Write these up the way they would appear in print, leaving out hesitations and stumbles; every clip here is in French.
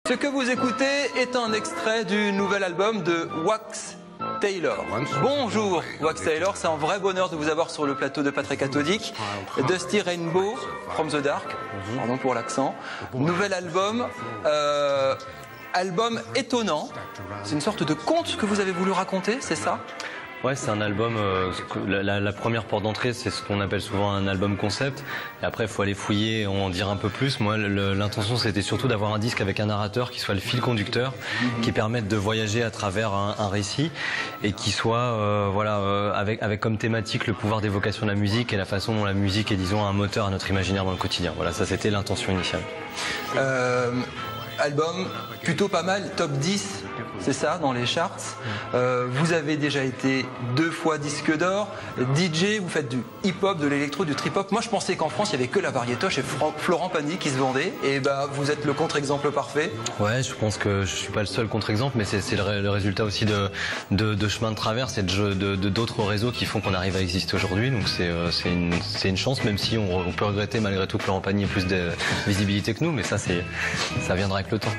Ce que vous écoutez est un extrait du nouvel album de Wax Taylor. Bonjour Wax Taylor, c'est un vrai bonheur de vous avoir sur le plateau de Patrick Cathodique. Dusty Rainbow, From the Dark, pardon pour l'accent. Nouvel album, album étonnant. C'est une sorte de conte que vous avez voulu raconter, c'est ça ? Ouais, c'est un album, la première porte d'entrée, c'est ce qu'on appelle souvent un album concept. Et après, il faut aller fouiller et en dire un peu plus. Moi, l'intention, c'était surtout d'avoir un disque avec un narrateur qui soit le fil conducteur, qui permette de voyager à travers un récit et qui soit, avec comme thématique le pouvoir d'évocation de la musique et la façon dont la musique est, disons, un moteur à notre imaginaire dans le quotidien. Voilà, ça c'était l'intention initiale. Album plutôt pas mal, top 10, c'est ça, dans les charts. Vous avez déjà été 2 fois disque d'or. DJ, vous faites du hip-hop, de l'électro, du trip-hop. Moi, je pensais qu'en France, il n'y avait que la variétoche et Florent Pagny qui se vendait. Et bah, vous êtes le contre-exemple parfait. Ouais, je pense que je suis pas le seul contre-exemple, mais c'est le résultat aussi de chemin de traverse et d'autres réseaux qui font qu'on arrive à exister aujourd'hui. Donc c'est une chance, même si on peut regretter malgré tout que Florent Pagny ait plus de visibilité que nous, mais ça viendra avec le temps.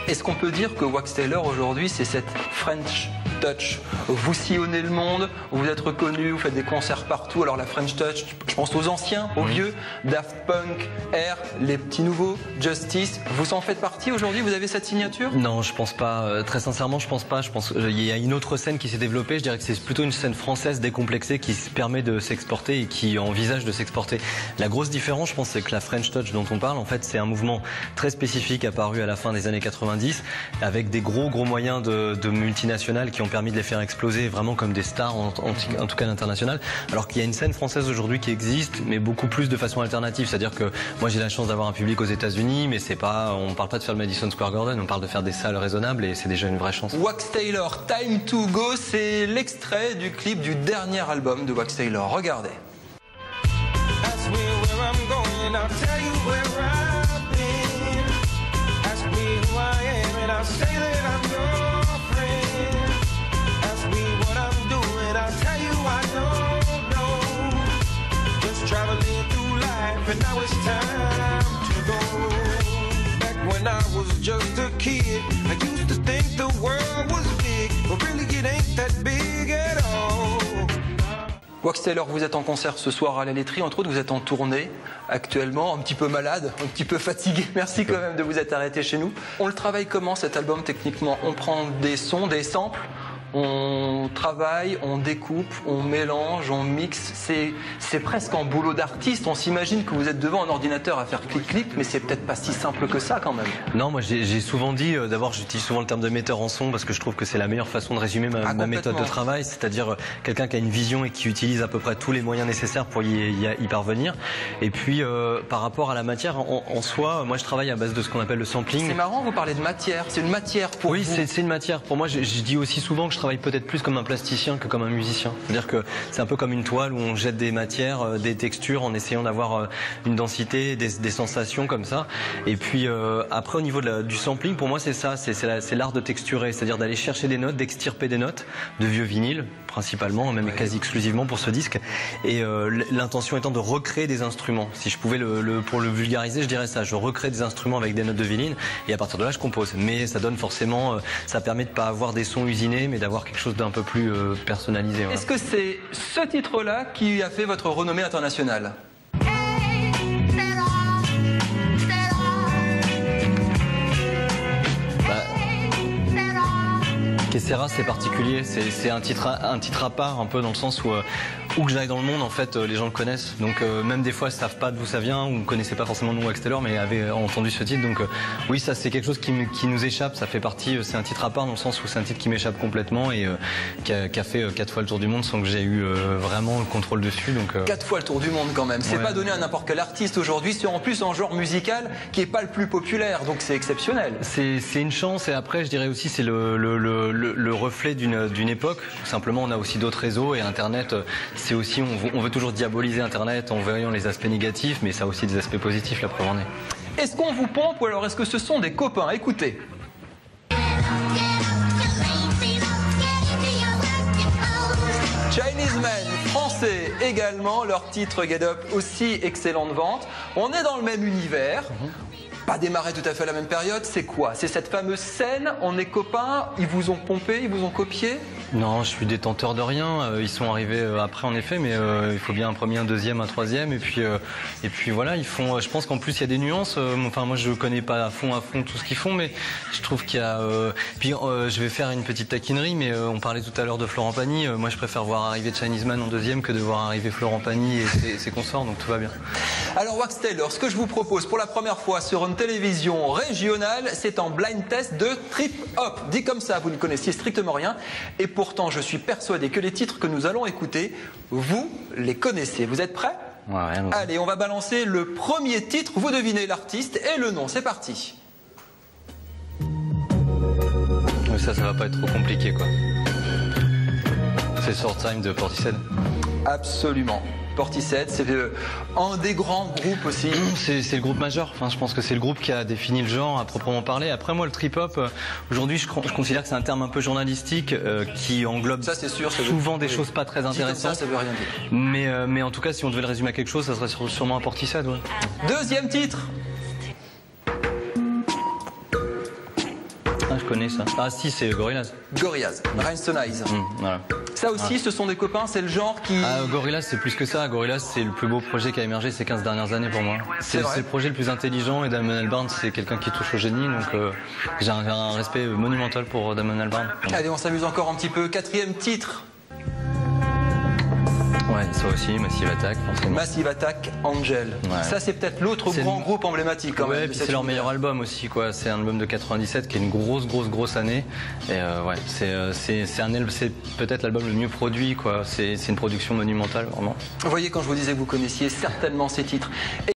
Est-ce qu'on peut dire que Wax Taylor aujourd'hui c'est cette French Touch? Vous sillonnez le monde, vous êtes reconnu, vous faites des concerts partout. Alors la French Touch, je pense aux anciens, aux vieux, Daft Punk, Air, les petits nouveaux, Justice. Vous en faites partie aujourd'hui? Vous avez cette signature? Non, je pense pas. Très sincèrement, je pense pas. Je pense qu'il y a une autre scène qui s'est développée. Je dirais que c'est plutôt une scène française décomplexée qui se permet de s'exporter et qui envisage de s'exporter. La grosse différence, je pense, c'est que la French Touch dont on parle, en fait, c'est un mouvement très spécifique apparu à la fin des années 90 avec des gros moyens de multinationales qui ont permis de les faire exploser vraiment comme des stars, en tout cas à l'international, alors qu'il y a une scène française aujourd'hui qui existe, mais beaucoup plus de façon alternative. C'est-à-dire que moi j'ai la chance d'avoir un public aux États-Unis, mais c'est pas, on parle pas de faire le Madison Square Garden, on parle de faire des salles raisonnables et c'est déjà une vraie chance. Wax Taylor, Time to Go, c'est l'extrait du clip du dernier album de Wax Taylor. Regardez. I say that I'm your friend. Ask me what I'm doing, I'll tell you I don't know. Just traveling through life and now it's time to go. Back when I was just a kid, I used to think the world was big, but really it ain't that big at all. Wax Taylor, vous êtes en concert ce soir à la laiterie, entre autres vous êtes en tournée actuellement, un petit peu malade, un petit peu fatigué. Merci quand même de vous être arrêté chez nous. On le travaille comment cet album techniquement? On prend des sons, des samples, on travaille, on découpe, on mélange, on mixe. C'est presque un boulot d'artiste. On s'imagine que vous êtes devant un ordinateur à faire clic-clic, mais c'est peut-être pas si simple que ça quand même. Non, moi j'ai souvent dit, d'abord j'utilise souvent le terme de metteur en son parce que je trouve que c'est la meilleure façon de résumer ma méthode de travail, c'est-à-dire quelqu'un qui a une vision et qui utilise à peu près tous les moyens nécessaires pour y parvenir. Et puis par rapport à la matière en soi, moi je travaille à base de ce qu'on appelle le sampling. C'est marrant, vous parlez de matière, c'est une matière pour vous. Oui, c'est une matière. Pour moi, je dis aussi souvent que je travaille peut-être plus comme un plasticien que comme un musicien. C'est-à-dire que c'est un peu comme une toile où on jette des matières, des textures en essayant d'avoir une densité, des sensations comme ça. Et puis après au niveau du sampling, pour moi c'est ça, c'est l'art de texturer, c'est-à-dire d'aller chercher des notes, d'extirper des notes de vieux vinyles principalement, même quasi exclusivement pour ce disque. Et l'intention étant de recréer des instruments. Si je pouvais pour le vulgariser, je dirais ça. Je recrée des instruments avec des notes de vinyle et à partir de là je compose. Mais ça donne forcément, ça permet de pas avoir des sons usinés, mais d'avoir quelque chose d'un peu plus personnalisé. Voilà. Est-ce que c'est ce titre-là qui a fait votre renommée internationale? Kessera, c'est particulier, c'est un titre à part, un peu dans le sens où que j'aille dans le monde, en fait, les gens le connaissent. Donc même des fois, ils savent pas d'où ça vient ou ne connaissaient pas forcément le nom Wax Taylor, mais avaient entendu ce titre. Donc oui, ça c'est quelque chose qui nous échappe. Ça fait partie, c'est un titre à part dans le sens où c'est un titre qui m'échappe complètement et qui a fait 4 fois le tour du monde sans que j'ai eu vraiment le contrôle dessus. Donc 4 fois le tour du monde quand même. C'est pas donné à n'importe quel artiste aujourd'hui. C'est en plus un genre musical qui est pas le plus populaire, donc c'est exceptionnel. C'est une chance et après, je dirais aussi c'est le reflet d'une époque. Tout simplement, on a aussi d'autres réseaux et Internet. C'est aussi, on veut toujours diaboliser Internet en voyant les aspects négatifs, mais ça a aussi des aspects positifs, la preuve en est. Est-ce qu'on vous pompe ou alors est-ce que ce sont des copains? Écoutez. Chinese Men, français également, leur titre Get Up aussi excellente vente. On est dans le même univers. pas démarré tout à fait à la même période. C'est quoi? C'est cette fameuse scène, on est copains, ils vous ont pompé, ils vous ont copié? Non, je suis détenteur de rien. Ils sont arrivés après en effet, mais il faut bien un premier, un deuxième, un troisième, et puis voilà, ils font. Je pense qu'en plus il y a des nuances. Enfin, moi je connais pas à fond tout ce qu'ils font, mais je trouve qu'il y a. Puis je vais faire une petite taquinerie, mais on parlait tout à l'heure de Florent Pagny. Moi, je préfère voir arriver Chinese Man en deuxième que de voir arriver Florent Pagny et ses consorts, donc tout va bien. Alors Wax Taylor, ce que je vous propose pour la première fois sur une télévision régionale, c'est un blind test de trip hop. Dit comme ça, vous ne connaissiez strictement rien, et pourtant je suis persuadé que les titres que nous allons écouter, vous les connaissez. Vous êtes prêts? Ouais, allez, on va balancer le premier titre, vous devinez l'artiste et le nom, c'est parti. Mais ça va pas être trop compliqué, quoi. C'est Short Time de Portishead. Absolument. Portishead, c'est un des grands groupes aussi. C'est le groupe majeur. Enfin, je pense que c'est le groupe qui a défini le genre à proprement parler. Après, moi, le trip-hop, aujourd'hui, je considère que c'est un terme un peu journalistique qui englobe ça, c'est sûr, souvent des choses pas très intéressantes. Ça veut rien dire. Mais en tout cas, si on devait le résumer à quelque chose, ça serait sûrement un Portishead. Ouais. Deuxième titre. Ah, je connais ça. Ah si, c'est Gorillaz. Gorillaz, Rhinestone Eyes. Voilà. Ça aussi, ce sont des copains, c'est le genre qui... Ah, Gorillaz, c'est plus que ça. Gorillaz, c'est le plus beau projet qui a émergé ces 15 dernières années pour moi. C'est le projet le plus intelligent, et Damon Albarn, c'est quelqu'un qui touche au génie, donc j'ai un respect monumental pour Damon Albarn. Allez, on s'amuse encore un petit peu. Quatrième titre. Ouais, ça aussi, Massive Attack, forcément. Massive Attack, Angel. Ouais. Ça, c'est peut-être l'autre grand groupe emblématique. Quand même, puis c'est leur meilleur album aussi, quoi. C'est un album de 97 qui est une grosse année. Et ouais, c'est peut-être l'album le mieux produit, quoi. C'est une production monumentale, vraiment. Vous voyez, quand je vous disais que vous connaissiez certainement ces titres.